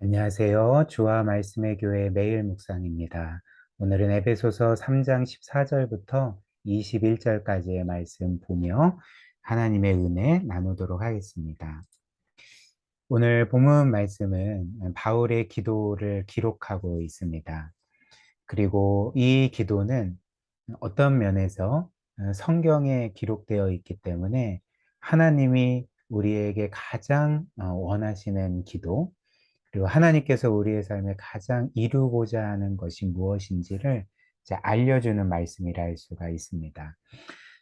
안녕하세요. 주와 말씀의 교회 매일 묵상입니다. 오늘은 에베소서 3장 14절부터 21절까지의 말씀 보며 하나님의 은혜 나누도록 하겠습니다. 오늘 본문 말씀은 바울의 기도를 기록하고 있습니다. 그리고 이 기도는 어떤 면에서 성경에 기록되어 있기 때문에 하나님이 우리에게 가장 원하시는 기도, 그리고 하나님께서 우리의 삶에 가장 이루고자 하는 것이 무엇인지를 이제 알려주는 말씀이라 할 수가 있습니다.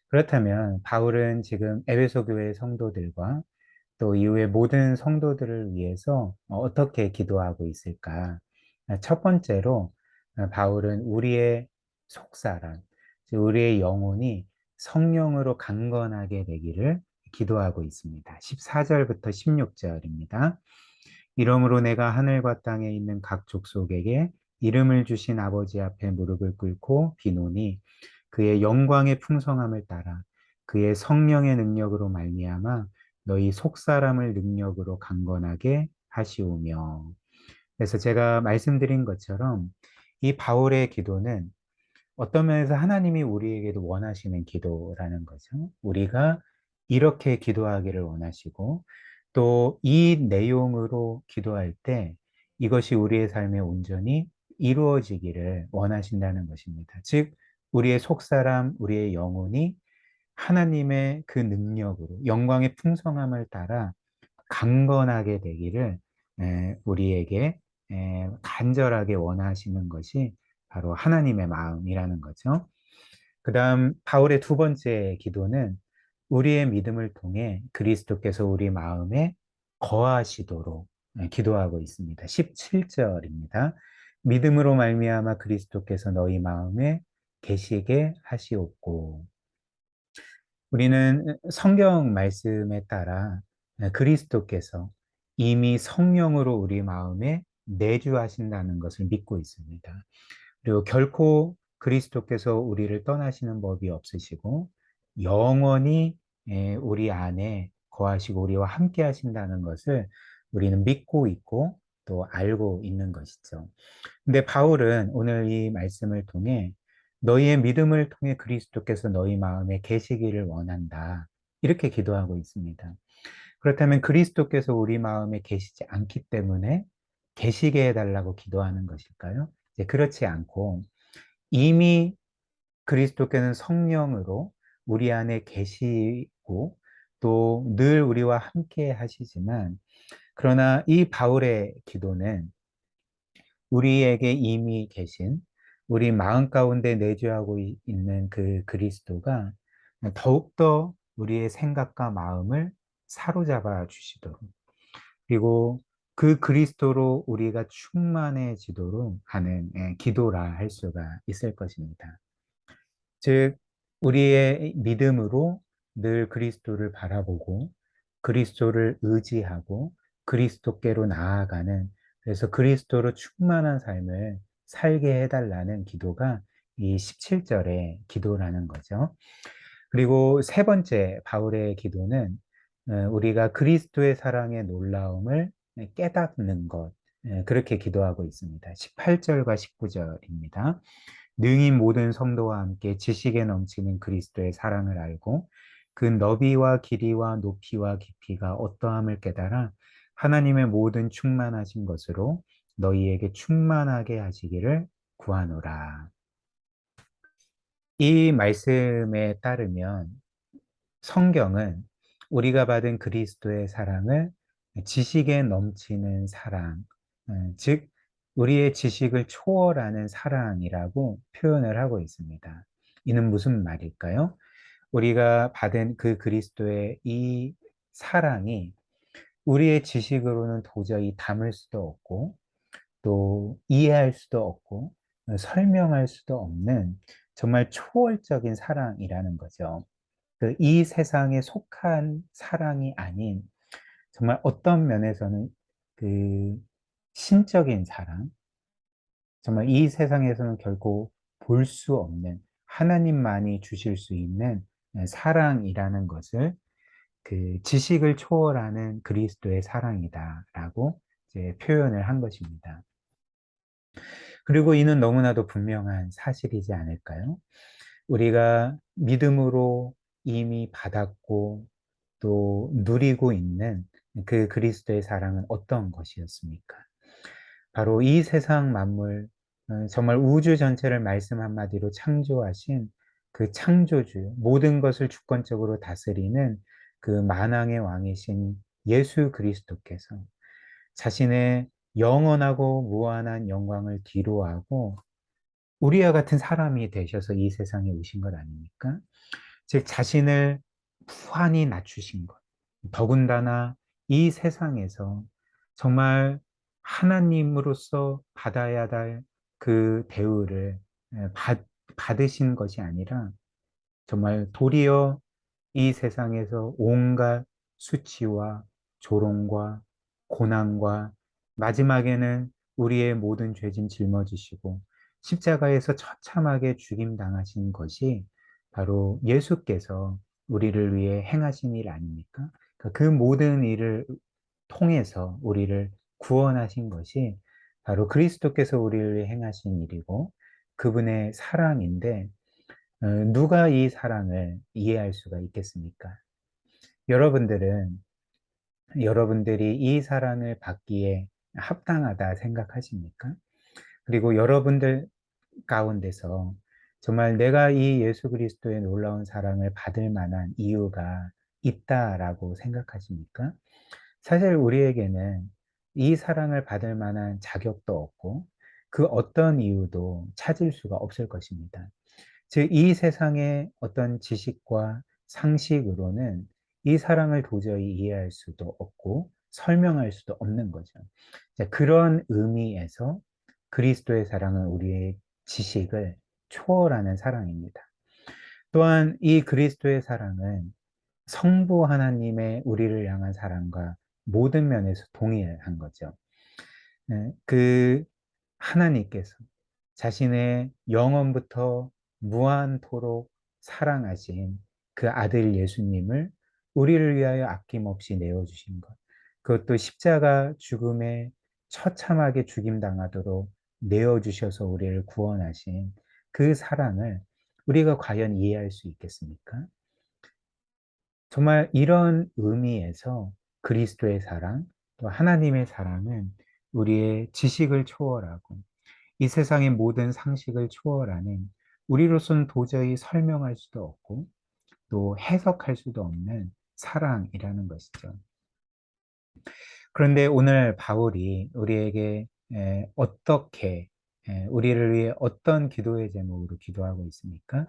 그렇다면 바울은 지금 에베소 교회 성도들과 또 이후에 모든 성도들을 위해서 어떻게 기도하고 있을까? 첫 번째로 바울은 우리의 속사람, 즉 우리의 영혼이 성령으로 강건하게 되기를 기도하고 있습니다. 14절부터 16절입니다. 이러므로 내가 하늘과 땅에 있는 각 족속에게 이름을 주신 아버지 앞에 무릎을 꿇고 비노니 그의 영광의 풍성함을 따라 그의 성령의 능력으로 말미암아 너희 속사람을 능력으로 강건하게 하시오며. 그래서 제가 말씀드린 것처럼 이 바울의 기도는 어떤 면에서 하나님이 우리에게도 원하시는 기도라는 거죠. 우리가 이렇게 기도하기를 원하시고 또 이 내용으로 기도할 때 이것이 우리의 삶에 온전히 이루어지기를 원하신다는 것입니다. 즉, 우리의 속사람, 우리의 영혼이 하나님의 그 능력으로 영광의 풍성함을 따라 강건하게 되기를 우리에게 간절하게 원하시는 것이 바로 하나님의 마음이라는 거죠. 그 다음 바울의 두 번째 기도는 우리의 믿음을 통해 그리스도께서 우리 마음에 거하시도록 기도하고 있습니다. 17절입니다. 믿음으로 말미암아 그리스도께서 너희 마음에 계시게 하시옵고. 우리는 성경 말씀에 따라 그리스도께서 이미 성령으로 우리 마음에 내주하신다는 것을 믿고 있습니다. 그리고 결코 그리스도께서 우리를 떠나시는 법이 없으시고 영원히 우리 안에 거하시고 우리와 함께 하신다는 것을 우리는 믿고 있고 또 알고 있는 것이죠. 근데 바울은 오늘 이 말씀을 통해 너희의 믿음을 통해 그리스도께서 너희 마음에 계시기를 원한다. 이렇게 기도하고 있습니다. 그렇다면 그리스도께서 우리 마음에 계시지 않기 때문에 계시게 해달라고 기도하는 것일까요? 이제 그렇지 않고 이미 그리스도께는 성령으로 우리 안에 계시고 또 늘 우리와 함께 하시지만 그러나 이 바울의 기도는 우리에게 이미 계신 우리 마음 가운데 내주하고 있는 그 그리스도가 더욱더 우리의 생각과 마음을 사로잡아 주시도록 그리고 그 그리스도로 우리가 충만해지도록 하는 기도라 할 수가 있을 것입니다. 즉, 우리의 믿음으로 늘 그리스도를 바라보고 그리스도를 의지하고 그리스도께로 나아가는 그래서 그리스도로 충만한 삶을 살게 해달라는 기도가 이 17절의 기도라는 거죠. 그리고 세 번째 바울의 기도는 우리가 그리스도의 사랑의 놀라움을 깨닫는 것 그렇게 기도하고 있습니다. 18절과 19절입니다. 능히 모든 성도와 함께 지식에 넘치는 그리스도의 사랑을 알고 그 너비와 길이와 높이와 깊이가 어떠함을 깨달아 하나님의 모든 충만하신 것으로 너희에게 충만하게 하시기를 구하노라. 이 말씀에 따르면 성경은 우리가 받은 그리스도의 사랑을 지식에 넘치는 사랑, 즉 우리의 지식을 초월하는 사랑이라고 표현을 하고 있습니다. 이는 무슨 말일까요? 우리가 받은 그 그리스도의 이 사랑이 우리의 지식으로는 도저히 담을 수도 없고 또 이해할 수도 없고 설명할 수도 없는 정말 초월적인 사랑이라는 거죠. 이 세상에 속한 사랑이 아닌 정말 어떤 면에서는 그 신적인 사랑, 정말 이 세상에서는 결코 볼 수 없는 하나님만이 주실 수 있는 사랑이라는 것을 그 지식을 초월하는 그리스도의 사랑이다라고 이제 표현을 한 것입니다. 그리고 이는 너무나도 분명한 사실이지 않을까요? 우리가 믿음으로 이미 받았고 또 누리고 있는 그 그리스도의 사랑은 어떤 것이었습니까? 바로 이 세상 만물, 정말 우주 전체를 말씀 한마디로 창조하신 그 창조주, 모든 것을 주권적으로 다스리는 그 만왕의 왕이신 예수 그리스도께서 자신의 영원하고 무한한 영광을 뒤로하고 우리와 같은 사람이 되셔서 이 세상에 오신 것 아닙니까? 즉, 자신을 무한히 낮추신 것. 더군다나 이 세상에서 정말 하나님으로서 받아야 할 그 대우를 받으신 것이 아니라 정말 도리어 이 세상에서 온갖 수치와 조롱과 고난과 마지막에는 우리의 모든 죄짐 짊어지시고 십자가에서 처참하게 죽임 당하신 것이 바로 예수께서 우리를 위해 행하신 일 아닙니까? 그러니까 그 모든 일을 통해서 우리를 구원하신 것이 바로 그리스도께서 우리를 위해 행하신 일이고 그분의 사랑인데 누가 이 사랑을 이해할 수가 있겠습니까? 여러분들은 여러분들이 이 사랑을 받기에 합당하다 생각하십니까? 그리고 여러분들 가운데서 정말 내가 이 예수 그리스도의 놀라운 사랑을 받을 만한 이유가 있다라고 생각하십니까? 사실 우리에게는 이 사랑을 받을 만한 자격도 없고 그 어떤 이유도 찾을 수가 없을 것입니다. 즉, 이 세상의 어떤 지식과 상식으로는 이 사랑을 도저히 이해할 수도 없고 설명할 수도 없는 거죠. 자, 그런 의미에서 그리스도의 사랑은 우리의 지식을 초월하는 사랑입니다. 또한 이 그리스도의 사랑은 성부 하나님의 우리를 향한 사랑과 모든 면에서 동일한 거죠. 그 하나님께서 자신의 영원부터 무한토록 사랑하신 그 아들 예수님을 우리를 위하여 아낌없이 내어주신 것. 그것도 십자가 죽음에 처참하게 죽임당하도록 내어주셔서 우리를 구원하신 그 사랑을 우리가 과연 이해할 수 있겠습니까? 정말 이런 의미에서 그리스도의 사랑, 또 하나님의 사랑은 우리의 지식을 초월하고 이 세상의 모든 상식을 초월하는 우리로서는 도저히 설명할 수도 없고 또 해석할 수도 없는 사랑이라는 것이죠. 그런데 오늘 바울이 우리에게 어떻게 우리를 위해 어떤 기도의 제목으로 기도하고 있습니까?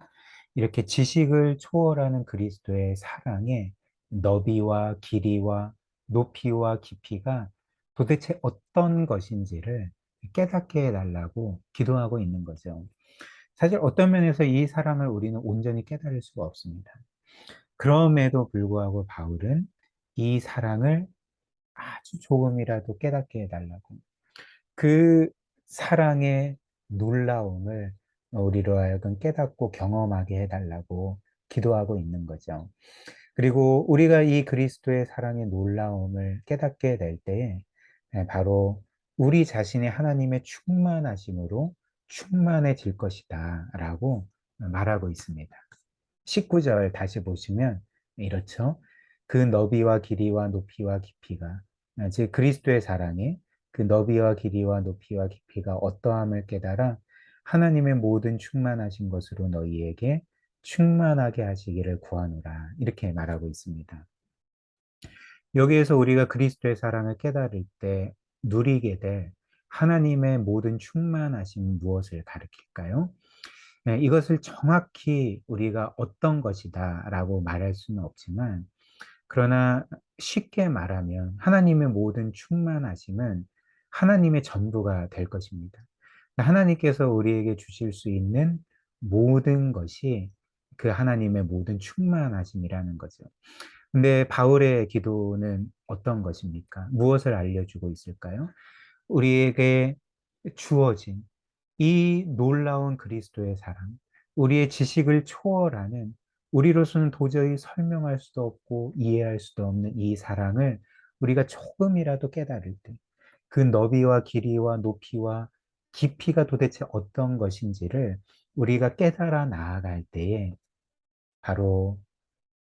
이렇게 지식을 초월하는 그리스도의 사랑의 너비와 길이와 높이와 깊이가 도대체 어떤 것인지를 깨닫게 해달라고 기도하고 있는 거죠. 사실 어떤 면에서 이 사랑을 우리는 온전히 깨달을 수가 없습니다. 그럼에도 불구하고 바울은 이 사랑을 아주 조금이라도 깨닫게 해달라고. 그 사랑의 놀라움을 우리로 하여금 깨닫고 경험하게 해달라고 기도하고 있는 거죠. 그리고 우리가 이 그리스도의 사랑의 놀라움을 깨닫게 될 때에 바로 우리 자신이 하나님의 충만하심으로 충만해질 것이다 라고 말하고 있습니다. 19절 다시 보시면 이렇죠. 그 너비와 길이와 높이와 깊이가 즉 그리스도의 사랑이 그 너비와 길이와 높이와 깊이가 어떠함을 깨달아 하나님의 모든 충만하신 것으로 너희에게 충만하게 하시기를 구하노라 이렇게 말하고 있습니다. 여기에서 우리가 그리스도의 사랑을 깨달을 때 누리게 될 하나님의 모든 충만하심 무엇을 가리킬까요? 네, 이것을 정확히 우리가 어떤 것이다 라고 말할 수는 없지만 그러나 쉽게 말하면 하나님의 모든 충만하심은 하나님의 전부가 될 것입니다. 하나님께서 우리에게 주실 수 있는 모든 것이 그 하나님의 모든 충만하심이라는 거죠. 근데 바울의 기도는 어떤 것입니까? 무엇을 알려주고 있을까요? 우리에게 주어진 이 놀라운 그리스도의 사랑, 우리의 지식을 초월하는 우리로서는 도저히 설명할 수도 없고 이해할 수도 없는 이 사랑을 우리가 조금이라도 깨달을 때, 그 너비와 길이와 높이와 깊이가 도대체 어떤 것인지를 우리가 깨달아 나아갈 때에 바로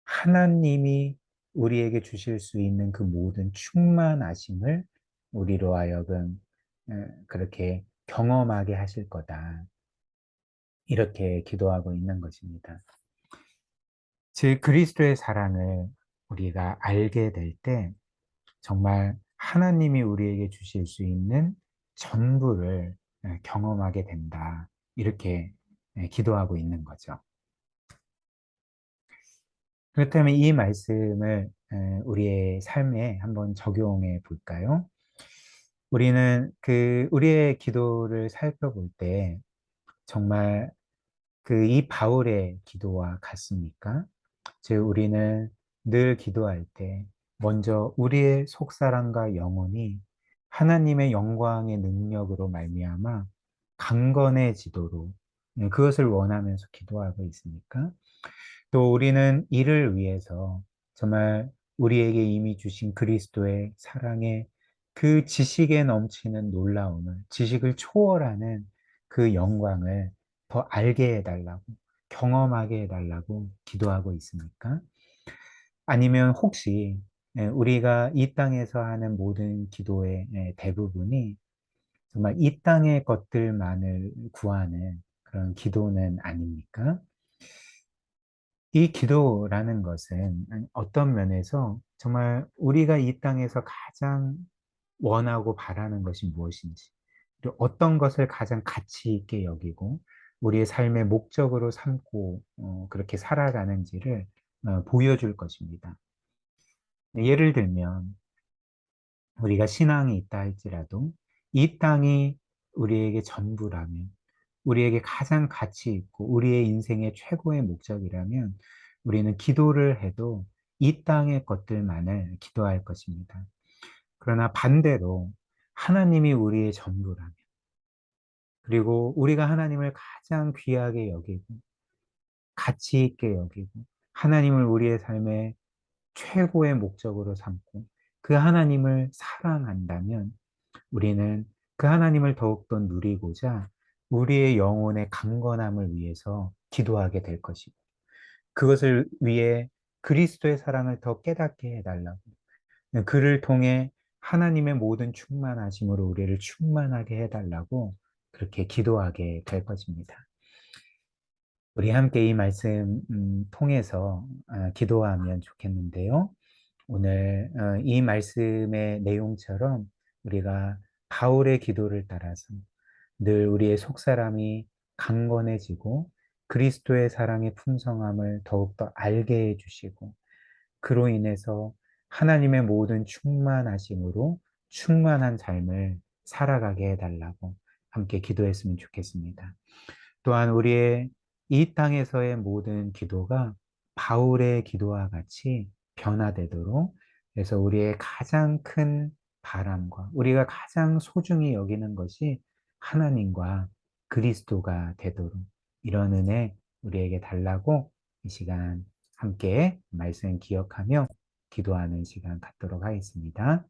하나님이 우리에게 주실 수 있는 그 모든 충만하심을 우리로 하여금 그렇게 경험하게 하실 거다. 이렇게 기도하고 있는 것입니다. 즉 그리스도의 사랑을 우리가 알게 될 때 정말 하나님이 우리에게 주실 수 있는 전부를 경험하게 된다. 이렇게 기도하고 있는 거죠. 그렇다면 이 말씀을 우리의 삶에 한번 적용해 볼까요? 우리는 우리의 기도를 살펴볼 때 정말 이 바울의 기도와 같습니까? 즉, 우리는 늘 기도할 때 먼저 우리의 속사람과 영혼이 하나님의 영광의 능력으로 말미암아 강건해지도록 그것을 원하면서 기도하고 있습니까? 또 우리는 이를 위해서 정말 우리에게 이미 주신 그리스도의 사랑의 그 지식에 넘치는 놀라움을, 지식을 초월하는 그 영광을 더 알게 해달라고, 경험하게 해달라고 기도하고 있습니까? 아니면 혹시 우리가 이 땅에서 하는 모든 기도의 대부분이 정말 이 땅의 것들만을 구하는 그런 기도는 아닙니까? 이 기도라는 것은 어떤 면에서 정말 우리가 이 땅에서 가장 원하고 바라는 것이 무엇인지, 그리고 어떤 것을 가장 가치 있게 여기고 우리의 삶의 목적으로 삼고 그렇게 살아가는지를 보여줄 것입니다. 예를 들면 우리가 신앙이 있다 할지라도 이 땅이 우리에게 전부라면, 우리에게 가장 가치 있고 우리의 인생의 최고의 목적이라면 우리는 기도를 해도 이 땅의 것들만을 기도할 것입니다. 그러나 반대로 하나님이 우리의 전부라면, 그리고 우리가 하나님을 가장 귀하게 여기고 가치 있게 여기고 하나님을 우리의 삶의 최고의 목적으로 삼고 그 하나님을 사랑한다면 우리는 그 하나님을 더욱더 누리고자 우리의 영혼의 강건함을 위해서 기도하게 될 것이고, 그것을 위해 그리스도의 사랑을 더 깨닫게 해달라고, 그를 통해 하나님의 모든 충만하심으로 우리를 충만하게 해달라고 그렇게 기도하게 될 것입니다. 우리 함께 이 말씀 통해서 기도하면 좋겠는데요. 오늘 이 말씀의 내용처럼 우리가 바울의 기도를 따라서 늘 우리의 속사람이 강건해지고 그리스도의 사랑의 풍성함을 더욱더 알게 해주시고 그로 인해서 하나님의 모든 충만하심으로 충만한 삶을 살아가게 해달라고 함께 기도했으면 좋겠습니다. 또한 우리의 이 땅에서의 모든 기도가 바울의 기도와 같이 변화되도록, 그래서 우리의 가장 큰 바람과 우리가 가장 소중히 여기는 것이 하나님과 그리스도가 되도록 이런 은혜 우리에게 달라고 이 시간 함께 말씀 기억하며 기도하는 시간 갖도록 하겠습니다.